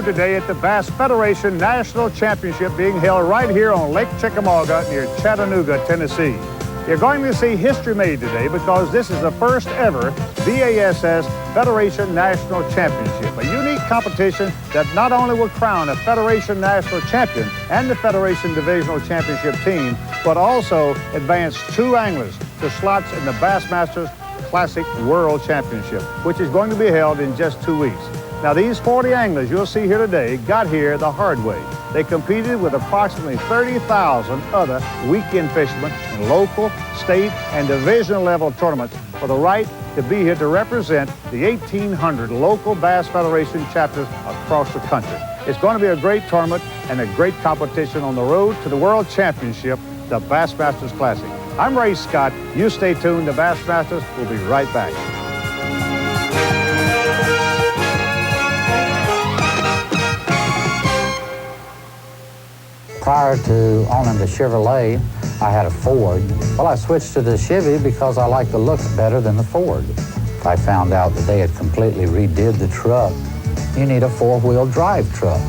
today at the Bass Federation National Championship being held right here on Lake Chickamauga near Chattanooga, Tennessee. You're going to see history made today because this is the first ever BASS Federation National Championship, a unique competition that not only will crown a Federation National Champion and the Federation Divisional Championship team, but also advance 2 anglers to slots in the Bassmasters Classic World Championship, which is going to be held in just 2 weeks. Now, these 40 anglers you'll see here today got here the hard way. They competed with approximately 30,000 other weekend fishermen in local, state, and divisional level tournaments for the right to be here to represent the 1,800 local Bass Federation chapters across the country. It's going to be a great tournament and a great competition on the road to the World Championship, the Bassmasters Classic. I'm Ray Scott. You stay tuned. The Bassmasters will be right back. Prior to owning the Chevrolet, I had a Ford. Well, I switched to the Chevy because I like the looks better than the Ford. I found out that they had completely redid the truck. You need a 4-wheel drive truck.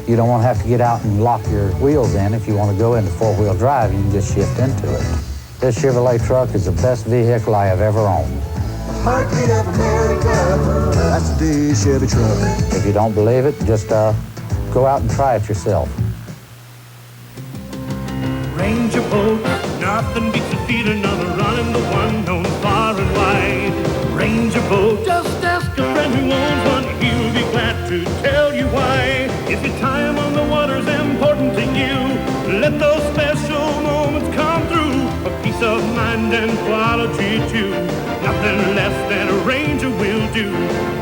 You don't want to have to get out and lock your wheels in. If you want to go into 4-wheel drive, you can just shift into it. This Chevrolet truck is the best vehicle I have ever owned. Heartbeat of America, that's the Chevy truck. If you don't believe it, just go out and try it yourself. Ranger boat, nothing beats the feet another running the one known far and wide. Ranger boat, just ask a friend who owns one, he'll be glad to tell you why. If your time on the water's important to you, let those special moments come through for peace of mind and quality too. Nothing less than a Ranger will do.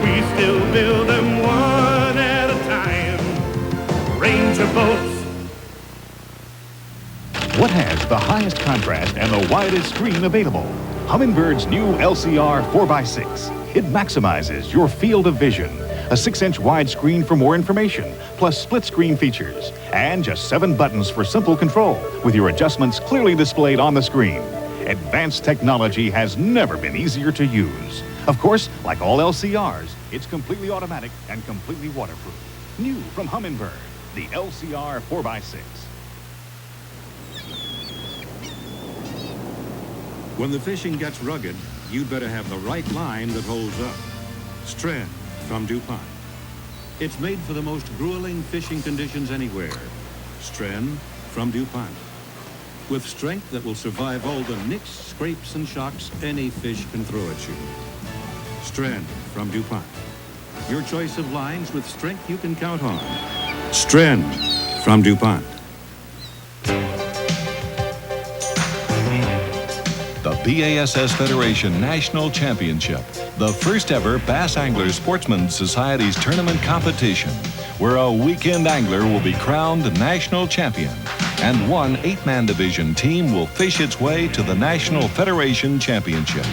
We still build them one at a time. Ranger boats. What has the highest contrast and the widest screen available? Hummingbird's new LCR 4x6. It maximizes your field of vision. A 6-inch widescreen for more information, plus split-screen features. And just 7 buttons for simple control, with your adjustments clearly displayed on the screen. Advanced technology has never been easier to use. Of course, like all LCRs, it's completely automatic and completely waterproof. New from Humminbird, the LCR 4x6. When the fishing gets rugged, you'd better have the right line that holds up. Stren from DuPont. It's made for the most grueling fishing conditions anywhere. Stren from DuPont. With strength that will survive all the nicks, scrapes, and shocks any fish can throw at you. Stren from DuPont. Your choice of lines with strength you can count on. Stren from DuPont. The BASS Federation National Championship, the first ever Bass Angler Sportsman Society's tournament competition, where a weekend angler will be crowned national champion, and one 8-man division team will fish its way to the National Federation Championship.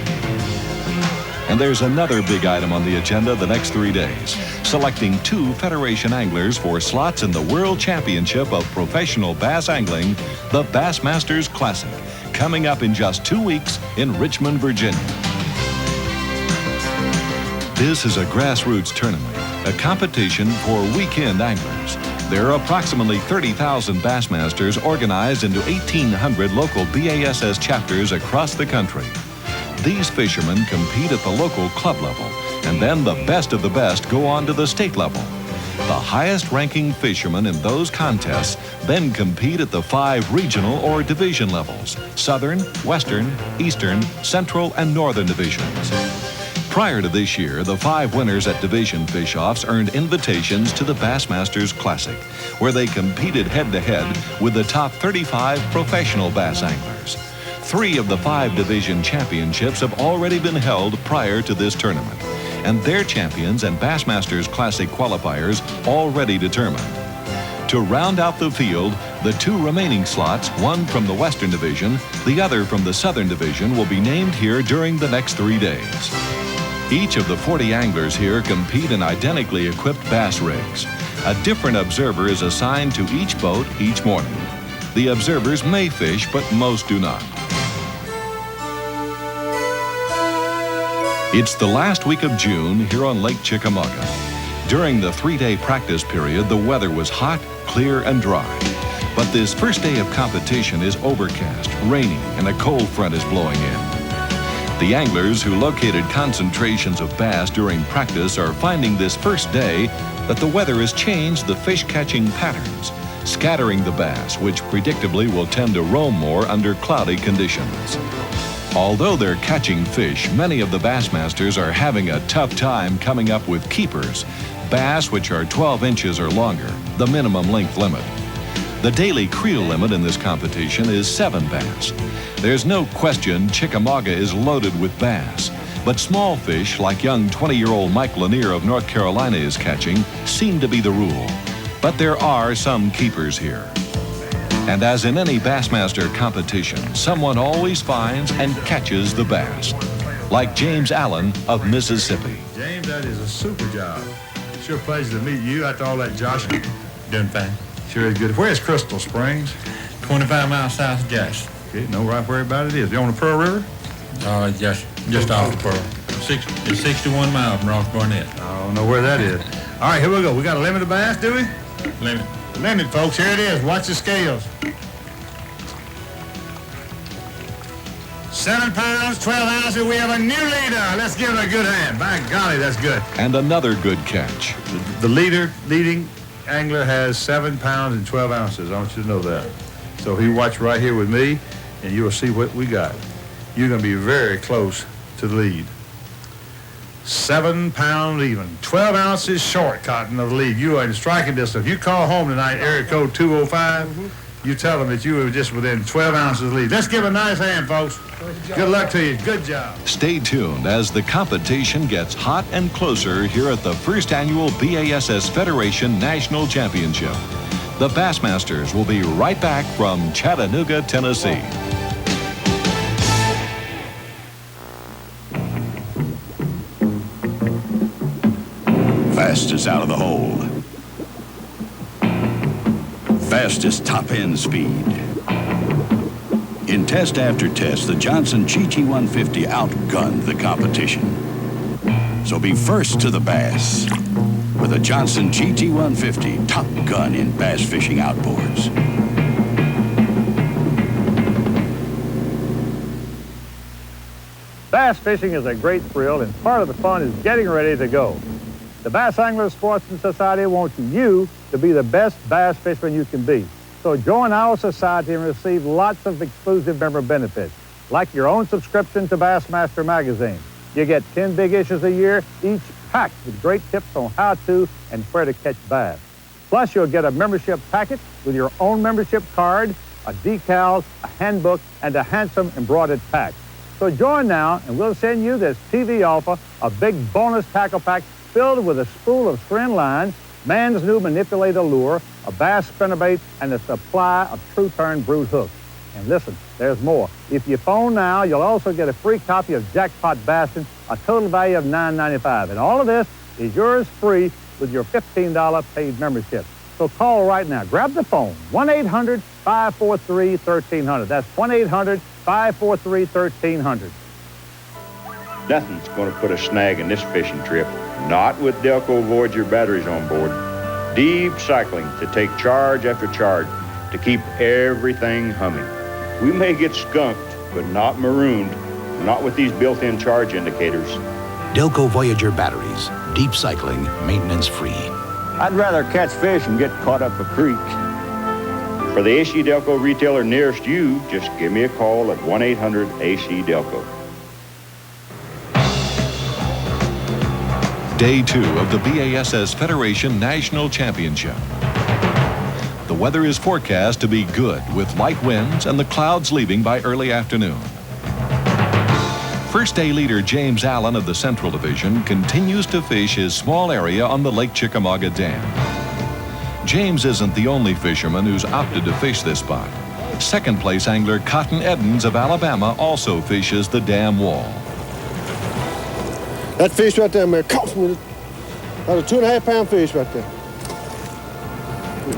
And there's another big item on the agenda the next 3 days, selecting 2 Federation anglers for slots in the World Championship of Professional Bass Angling, the Bassmasters Classic, coming up in just 2 weeks in Richmond, Virginia. This is a grassroots tournament, a competition for weekend anglers. There are approximately 30,000 Bassmasters organized into 1,800 local BASS chapters across the country. These fishermen compete at the local club level, and then the best of the best go on to the state level. The highest-ranking fishermen in those contests then compete at the 5 regional or division levels: Southern, Western, Eastern, Central, and Northern divisions. Prior to this year, the 5 winners at division fish-offs earned invitations to the Bassmasters Classic, where they competed head-to-head with the top 35 professional bass anglers. 3 of the 5 division championships have already been held prior to this tournament, and their champions and Bassmasters Classic qualifiers already determined. To round out the field, the 2 remaining slots, one from the Western Division, the other from the Southern Division, will be named here during the next 3 days. Each of the 40 anglers here compete in identically equipped bass rigs. A different observer is assigned to each boat each morning. The observers may fish, but most do not. It's the last week of June here on Lake Chickamauga. During the 3-day practice period, the weather was hot, clear, and dry. But this first day of competition is overcast, raining, and a cold front is blowing in. The anglers who located concentrations of bass during practice are finding this first day that the weather has changed the fish catching patterns, scattering the bass, which predictably will tend to roam more under cloudy conditions. Although they're catching fish, many of the Bassmasters are having a tough time coming up with keepers, bass which are 12 inches or longer, the minimum length limit. The daily creel limit in this competition is 7 bass. There's no question Chickamauga is loaded with bass, but small fish like young 20-year-old Mike Lanier of North Carolina is catching seem to be the rule. But there are some keepers here. And as in any Bassmaster competition, someone always finds and catches the bass, like James Allen of Mississippi. James, that is a super job. Sure pleasure to meet you after all that joshing. Doing fine. Sure is good. Where's Crystal Springs? 25 miles south of Jackson. Okay, know right where about it is. You on the Pearl River? Just off the Pearl. It's 61 miles from Ross Barnett. I don't know where that is. All right, here we go. We got a limit of bass, do we? Limit. Limit, folks. Here it is. Watch the scales. 7 pounds, 12 ounces. We have a new leader. Let's give him a good hand. By golly, that's good. And another good catch. The leading angler has 7 pounds and 12 ounces. I want you to know that. So he watch right here with me, and you will see what we got. You're going to be very close to the lead. 7 pounds even. 12 ounces short, Cotton, of the lead. You are in striking distance. If you call home tonight, area code 205, you tell them that you were just within 12 ounces of the lead. Let's give a nice hand, folks. Good luck to you. Good job. Stay tuned as the competition gets hot and closer here at the first annual BASS Federation National Championship. The Bassmasters will be right back from Chattanooga, Tennessee. Fastest out of the hole. Fastest top-end speed. In test after test, the Johnson GT150 outgunned the competition. So be first to the bass with a Johnson GT150, top gun in bass fishing outboards. Bass fishing is a great thrill, and part of the fun is getting ready to go. The Bass Anglers Sportsman Society wants you to be the best bass fisherman you can be. So join our society and receive lots of exclusive member benefits, like your own subscription to Bassmaster magazine. You get 10 big issues a year, each packed with great tips on how to and where to catch bass. Plus, you'll get a membership packet with your own membership card, a decal, a handbook, and a handsome embroidered pack. So join now, and we'll send you this TV offer, a big bonus tackle pack filled with a spool of string line, man's new manipulator lure, a bass spinnerbait, and a supply of True Turn brood hooks. And listen, there's more. If you phone now, you'll also get a free copy of Jackpot Bassin', a total value of $9.95. And all of this is yours free with your $15 paid membership. So call right now. Grab the phone, 1-800-543-1300. That's 1-800-543-1300. Nothing's going to put a snag in this fishing trip, not with Delco Voyager batteries on board. Deep cycling to take charge after charge to keep everything humming. We may get skunked, but not marooned, not with these built-in charge indicators. Delco Voyager batteries, deep cycling, maintenance free. I'd rather catch fish and get caught up a creek. For the AC Delco retailer nearest you, just give me a call at 1-800-AC-DELCO. Day 2 of the BASS Federation National Championship. The weather is forecast to be good with light winds and the clouds leaving by early afternoon. First day leader James Allen of the Central Division continues to fish his small area on the Lake Chickamauga Dam. James isn't the only fisherman who's opted to fish this spot. Second place angler Cotton Edens of Alabama also fishes the dam wall. That fish right there, man, caught me. About a 2.5-pound fish right there.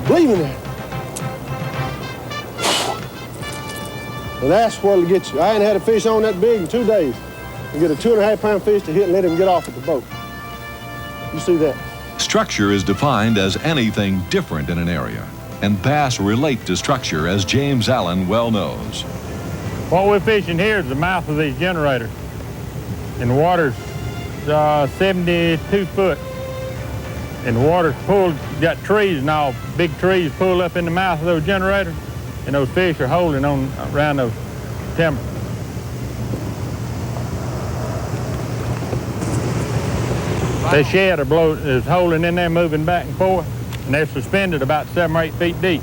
Believe in that. And that's what'll get you. I ain't had a fish on that big in 2 days. You get a 2.5-pound fish to hit and let him get off at the boat. You see that? Structure is defined as anything different in an area, and bass relate to structure, as James Allen well knows. What we're fishing here is the mouth of these generators. And the water's 72 foot. And the water's pulled, got trees and all, big trees pulled up in the mouth of those generators. And those fish are holding on around those timber. The shed is holding in there, moving back and forth, and they're suspended about 7 or 8 feet deep.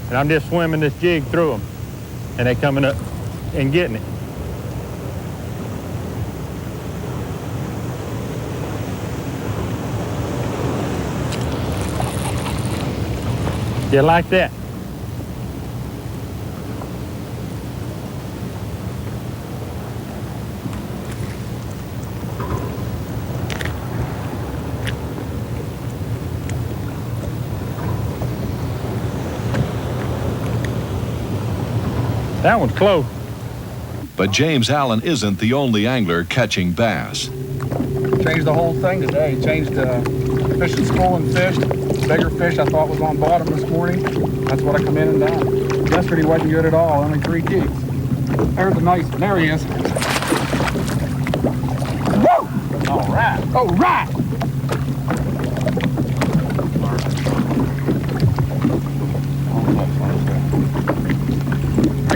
And I'm just swimming this jig through them, and they're coming up and getting it. Just like that. That one's close. But James Allen isn't the only angler catching bass. Changed the whole thing today. Changed fishing school and fished. Bigger fish I thought was on bottom this morning. That's what I come in and done. Yesterday wasn't good at all, only 3 jigs. There's a nice one. There he is. Woo! All right. All right.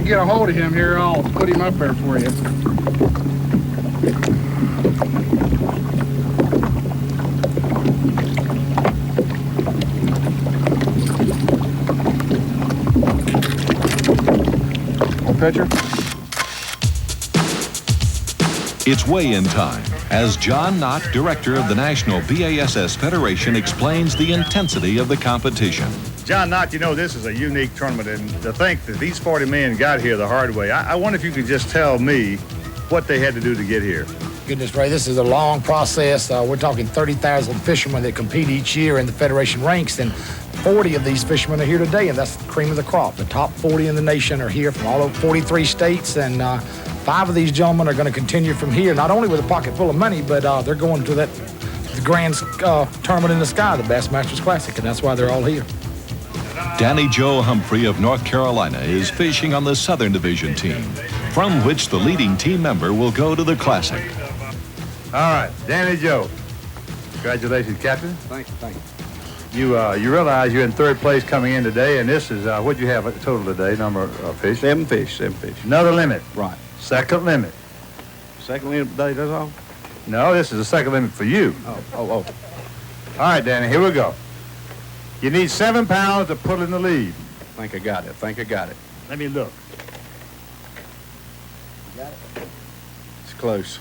Get a hold of him here, I'll put him up there for you. Pitcher. It's weigh-in time as John Knott, director of the National BASS Federation, explains the intensity of the competition. John Knott, you know, this is a unique tournament, and to think that these 40 men got here the hard way, I wonder if you could just tell me what they had to do to get here. Goodness, Ray, this is a long process. We're talking 30,000 fishermen that compete each year in the Federation ranks, and 40 of these fishermen are here today, and that's the cream of the crop. The top 40 in the nation are here from all over 43 states, and 5 of these gentlemen are going to continue from here, not only with a pocket full of money, but they're going to the grand tournament in the sky, the Bassmasters Classic, and that's why they're all here. Danny Joe Humphrey of North Carolina is fishing on the Southern Division team, from which the leading team member will go to the Classic. All right, Danny Joe. Congratulations, Captain. Thank you, thank you. You realize you're in 3rd place coming in today, and this is, what'd you have at total today, number of fish? 7 fish. Another limit. Right. Second limit. Second limit today, that's all? No, this is the second limit for you. Oh. All right, Danny, here we go. You need 7 pounds to put in the lead. I think I got it. Let me look. You got it? It's close.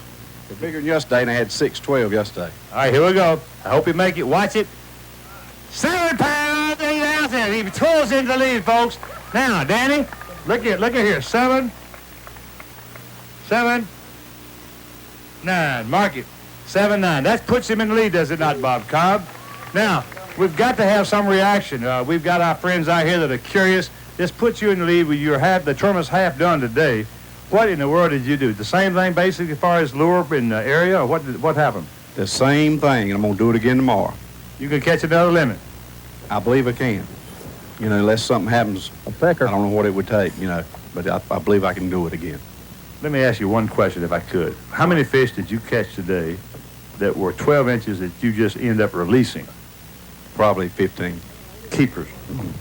They're bigger than yesterday, and I had 6.12 yesterday. All right, here we go. I hope you make it. Watch it. 7 pounds, 8 ounces. He throws into the lead, folks. Now, Danny, look at here. 7, 9. Mark it. 7, 9. That puts him in the lead, does it not, Bob Cobb? Now, we've got to have some reaction. We've got our friends out here that are curious. This puts you in the lead with the tournament's half done today. What in the world did you do? The same thing, basically, as far as lure in the area, or what happened? The same thing, and I'm going to do it again tomorrow. You can catch another limit. I believe I can. You know, unless something happens, A pecker. I don't know what it would take, you know, but I believe I can do it again. Let me ask you one question, if I could. How many fish did you catch today that were 12 inches that you just ended up releasing? Probably 15. Keepers.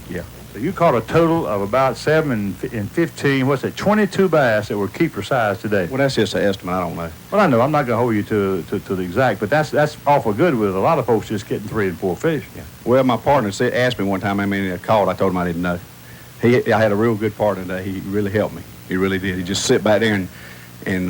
Yeah. So you caught a total of about 7 and 15, what's it, 22 bass that were keeper size today. Well, that's just an estimate. I don't know. Well, I know. I'm not going to hold you to the exact, but that's awful good with a lot of folks just getting 3 and 4 fish. Yeah. Well, my partner asked me one time how many I caught. I told him I didn't know. I had a real good partner today. He really helped me. He really did. He just sit back there and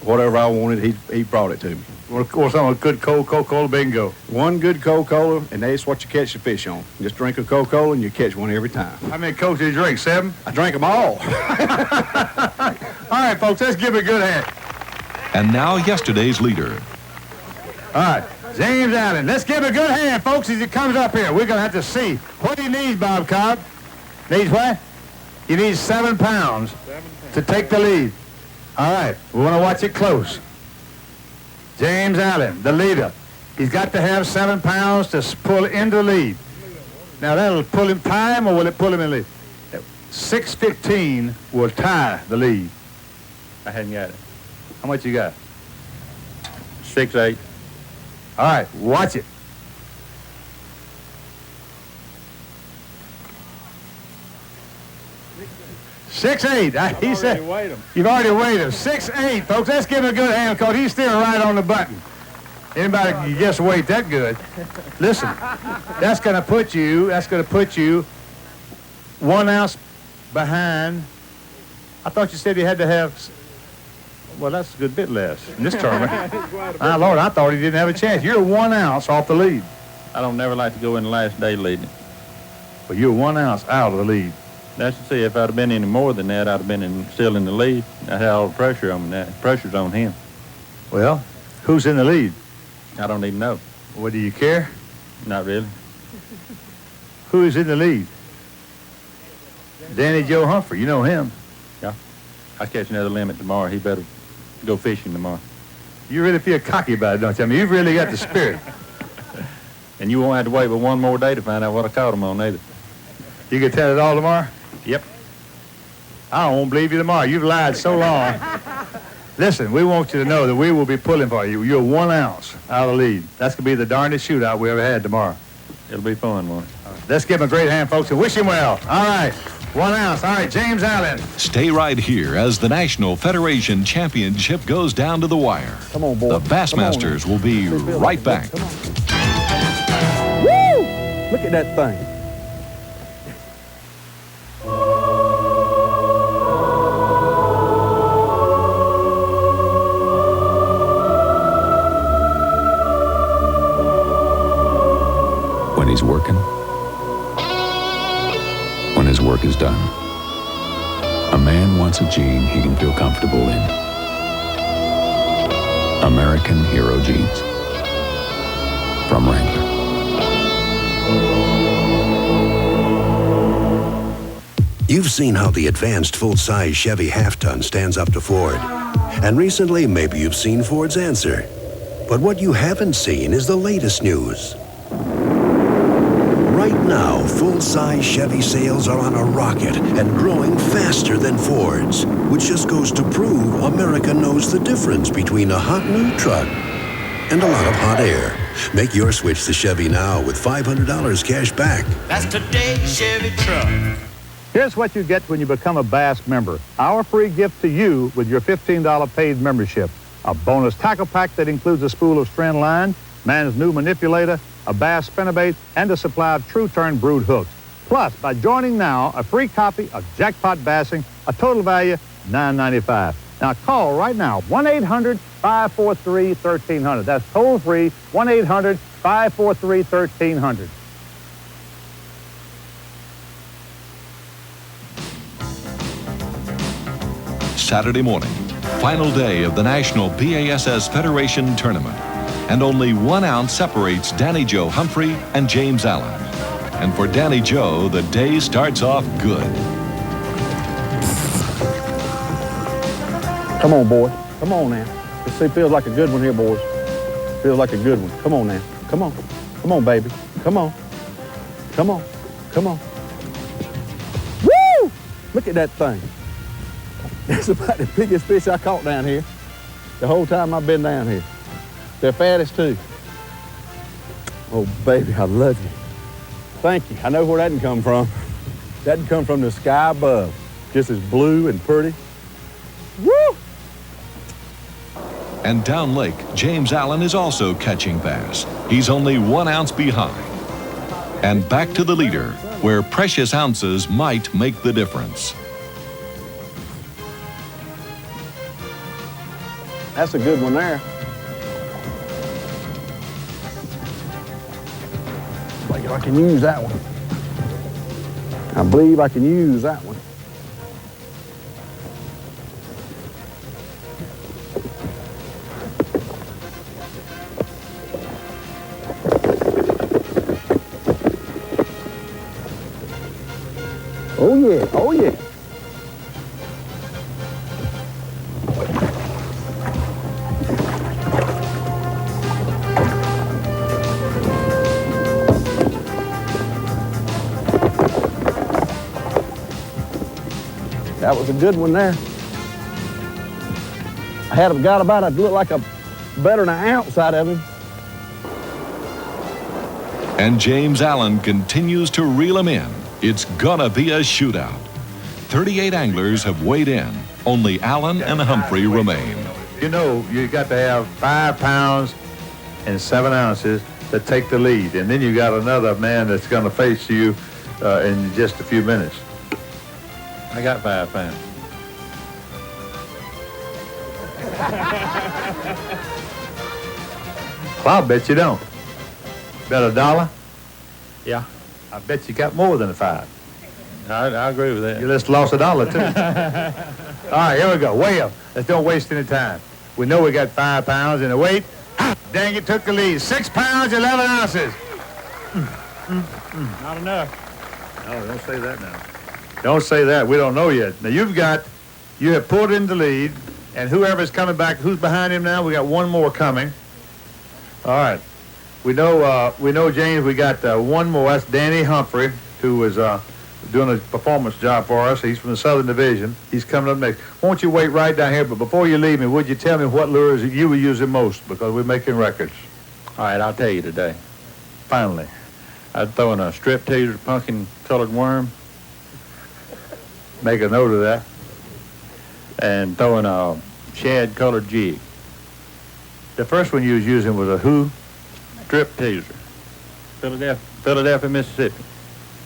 whatever I wanted, he brought it to me. Or some good cold Coca-Cola bingo. One good Coca-Cola, and that's what you catch the fish on. Just drink a Coca-Cola, and you catch one every time. How many Cokes did you drink, 7? I drank them all. All right, folks, let's give it a good hand. And now yesterday's leader. All right, James Allen. Let's give it a good hand, folks, as he comes up here. We're going to have to see. What do you need, Bob Cobb? Needs what? You need 7 pounds to take the lead. All right, we want to watch it close. James Allen, the leader. He's got to have 7 pounds to pull into the lead. Now that'll pull him, tie him, or will it pull him in the lead? 6:15 will tie the lead. I hadn't got it. How much you got? 6-8. All right, watch it. He said, you've already weighed him. 6'8", folks. Let's give him a good hand because he's still right on the button. Anybody can guess weight that good? Listen, that's going to put you 1 ounce behind. I thought you said you had to have, well, that's a good bit less in this tournament. My Lord, I thought he didn't have a chance. You're 1 ounce off the lead. I don't never like to go in the last day leading. But you're 1 ounce out of the lead. That's to see, if I'd have been any more than that, I'd have been still in the lead. I had all the pressure on me. That pressure's on him. Well, who's in the lead? I don't even know. Well, do you care? Not really. Who is in the lead? Danny Joe Humphrey. You know him. Yeah. I'll catch another limit tomorrow. He better go fishing tomorrow. You really feel cocky about it, don't you? I mean, you've really got the spirit. And you won't have to wait but one more day to find out what I caught him on either. You can tell it all tomorrow? Yep. I won't believe you tomorrow. You've lied so long. Listen, we want you to know that we will be pulling for you. You're 1 ounce out of the lead. That's going to be the darndest shootout we ever had tomorrow. It'll be fun, won't it? Let's give him a great hand, folks, and wish him well. All right, 1 ounce. All right, James Allen. Stay right here as the National Federation Championship goes down to the wire. Come on, boy. The Bassmasters will be right back. Woo! Look at that thing. When he's working, when his work is done, a man wants a jean he can feel comfortable in. American Hero Jeans from Wrangler. You've seen how the advanced full-size Chevy half-ton stands up to Ford. And recently, maybe you've seen Ford's answer. But what you haven't seen is the latest news. Right now, full-size Chevy sales are on a rocket and growing faster than Ford's, which just goes to prove America knows the difference between a hot new truck and a lot of hot air. Make your switch to Chevy now with $500 cash back. That's today's Chevy truck. Here's what you get when you become a Bass member. Our free gift to you with your $15 paid membership. A bonus tackle pack that includes a spool of strand line, man's new manipulator, a bass spinnerbait, and a supply of True Turn brood hooks. Plus, by joining now, a free copy of Jackpot Bassing, a total value $9.95. Now call right now, 1-800-543-1300. That's toll free, 1-800-543-1300. Saturday morning, final day of the National BASS Federation Tournament. And only 1 ounce separates Danny Joe Humphrey and James Allen. And for Danny Joe, the day starts off good. Come on, boy. Come on now. Let's see, feels like a good one here, boys. Feels like a good one. Come on now. Come on. Come on, baby. Come on. Come on. Come on. Woo! Look at that thing. That's about the biggest fish I caught down here the whole time I've been down here. They're fattest too. Oh, baby, I love you. Thank you. I know where that didn't come from. That didn't come from the sky above. Just as blue and pretty. Woo! And down lake, James Allen is also catching bass. He's only 1 ounce behind. And back to the leader, where precious ounces might make the difference. That's a good one there. I can use that one. I believe I can use that one. Oh yeah, oh yeah. That was a good one there. I had got about, it looked like a better than an ounce out of him. And James Allen continues to reel them in. It's gonna be a shootout. 38 anglers have weighed in. Only Allen and Humphrey remain. You know, you got to have 5 pounds and 7 ounces to take the lead. And then you got another man that's going to face you in just a few minutes. I got 5 pounds. Well, I bet you don't. Bet $1? Yeah. I bet you got more than a 5. I agree with that. You just lost $1 too. All right, here we go. Way up. Let's don't waste any time. We know we got 5 pounds in the weight. Dang it, took the lead. 6 pounds, 11 ounces. Not enough. No, don't say that now. Don't say that. We don't know yet. Now you have pulled in the lead, and whoever's coming back, who's behind him now? We got one more coming. All right. We know James. We got one more. That's Danny Humphrey, who was doing a performance job for us. He's from the Southern Division. He's coming up next. Won't you wait right down here? But before you leave me, would you tell me what lures you were using most? Because we're making records. All right, I'll tell you today. Finally. I'd throw in a strip teaser pumpkin-colored worm. Make a note of that. And throw in a shad-colored jig. The first one you was using was a who? Strip teaser. Philadelphia, Mississippi.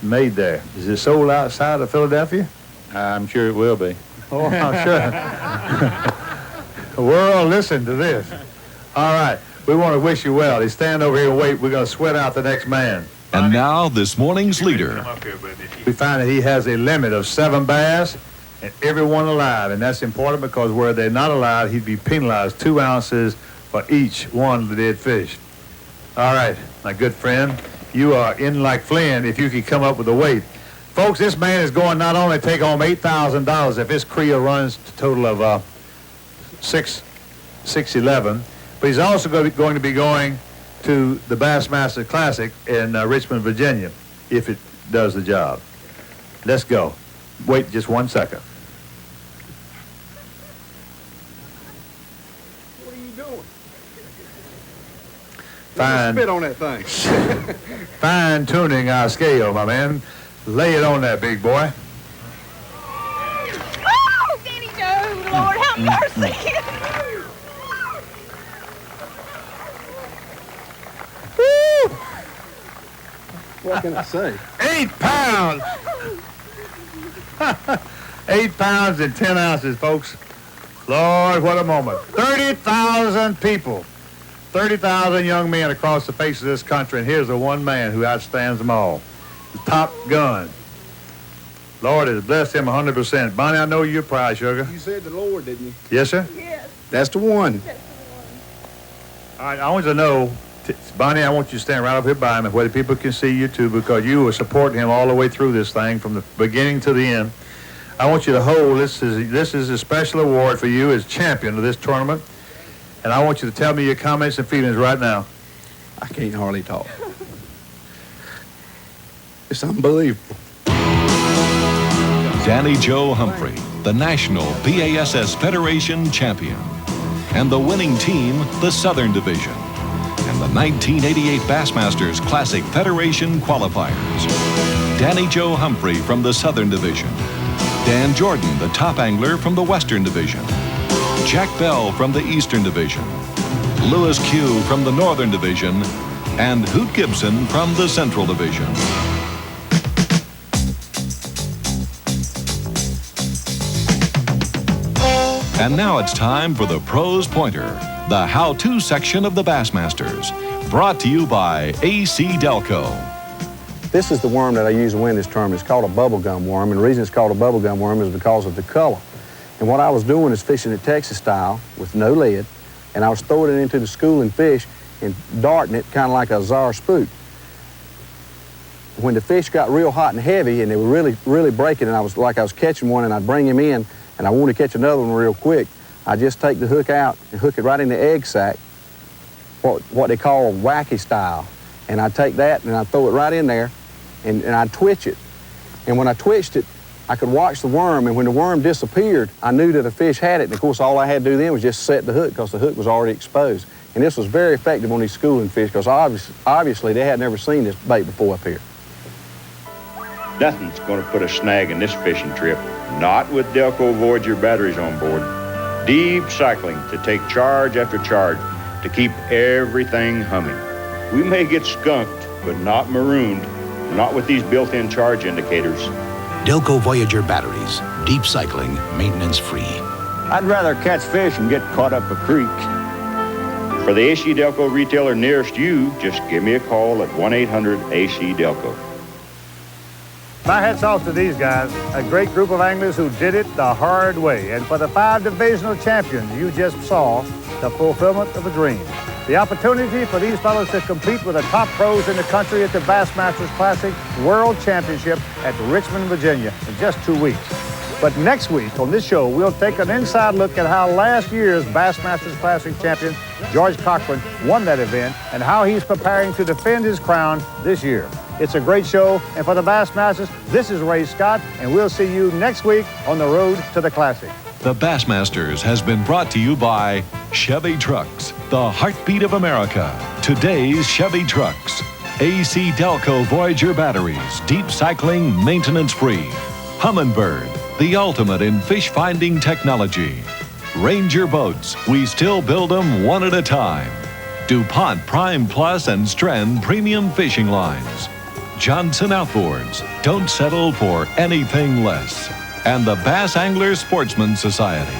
Made there. Is it sold outside of Philadelphia? I'm sure it will be. Oh, I'm sure. World, listen to this. All right. We want to wish you well. He's standing over here and wait. We're going to sweat out the next man. And now, this morning's leader. We find that he has a limit of 7 bass and everyone alive. And that's important because where they're not alive, he'd be penalized 2 ounces for each one that they had fished. All right, my good friend. You are in like Flynn if you can come up with a weight. Folks, this man is going not only to take home $8,000 if his creel runs to a total of 611, but he's also going to be going to the Bassmaster Classic in Richmond, Virginia, if it does the job. Let's go. Wait just 1 second. What are you doing? Fine. Spit on that thing. Fine-tuning our scale, my man. Lay it on that, big boy. Oh, Danny Joe, Lord have mercy. Woo! What can I say? 8 pounds! 8 pounds and 10 ounces, folks. Lord, what a moment. 30,000 people. 30,000 young men across the face of this country, and here's the one man who outstands them all. The Top Gun. Lord has blessed him 100%. Bonnie, I know you're proud, sugar. You said the Lord, didn't you? Yes, sir? Yes. That's the one. All right, I want you to know, Bonnie, I want you to stand right up here by me where the people can see you too, because you were supporting him all the way through this thing from the beginning to the end. I want you to hold, this is a special award for you as champion of this tournament. And I want you to tell me your comments and feelings right now. I can't hardly talk. It's unbelievable. Danny Joe Humphrey, the National BASS Federation champion. And the winning team, the Southern Division. And the 1988 Bassmasters Classic Federation qualifiers. Danny Joe Humphrey from the Southern Division. Dan Jordan, the top angler from the Western Division. Jack Bell from the Eastern Division, Lewis Q from the Northern Division, and Hoot Gibson from the Central Division. And now it's time for the Pros Pointer, the how-to section of the Bassmasters, brought to you by AC Delco. This is the worm that I use to win this tournament. It's called a bubblegum worm, and the reason it's called a bubblegum worm is because of the color. And what I was doing is fishing it Texas style with no lead, and I was throwing it into the schooling fish and darting it kind of like a Azar spook. When the fish got real hot and heavy and they were really, really breaking, and I was catching one and I'd bring him in and I wanted to catch another one real quick, I just take the hook out and hook it right in the egg sac, what they call wacky style. And I take that and I throw it right in there and I twitch it. And when I twitched it, I could watch the worm, and when the worm disappeared, I knew that a fish had it. And of course, all I had to do then was just set the hook because the hook was already exposed. And this was very effective on these schooling fish because obviously they had never seen this bait before up here. Nothing's going to put a snag in this fishing trip, not with Delco Voyager batteries on board. Deep cycling to take charge after charge to keep everything humming. We may get skunked, but not marooned, not with these built-in charge indicators. Delco Voyager batteries, deep cycling, maintenance-free. I'd rather catch fish and get caught up a creek. For the AC Delco retailer nearest you, just give me a call at 1-800-AC-DELCO. My hat's off to these guys, a great group of anglers who did it the hard way. And for the 5 divisional champions you just saw, the fulfillment of a dream. The opportunity for these fellows to compete with the top pros in the country at the Bassmasters Classic World Championship at Richmond, Virginia in just 2 weeks. But next week on this show, we'll take an inside look at how last year's Bassmasters Classic champion, George Cochran, won that event and how he's preparing to defend his crown this year. It's a great show, and for the Bassmasters, this is Ray Scott, and we'll see you next week on the road to the Classic. The Bassmasters has been brought to you by Chevy Trucks, the heartbeat of America. Today's Chevy Trucks. AC Delco Voyager batteries, deep cycling, maintenance-free. Humminbird, the ultimate in fish-finding technology. Ranger boats, we still build them one at a time. DuPont Prime Plus and Stren premium fishing lines. Johnson Outboards, don't settle for anything less. And the Bass Angler Sportsman Society.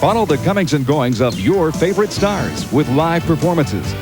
Follow the comings and goings of your favorite stars with live performances,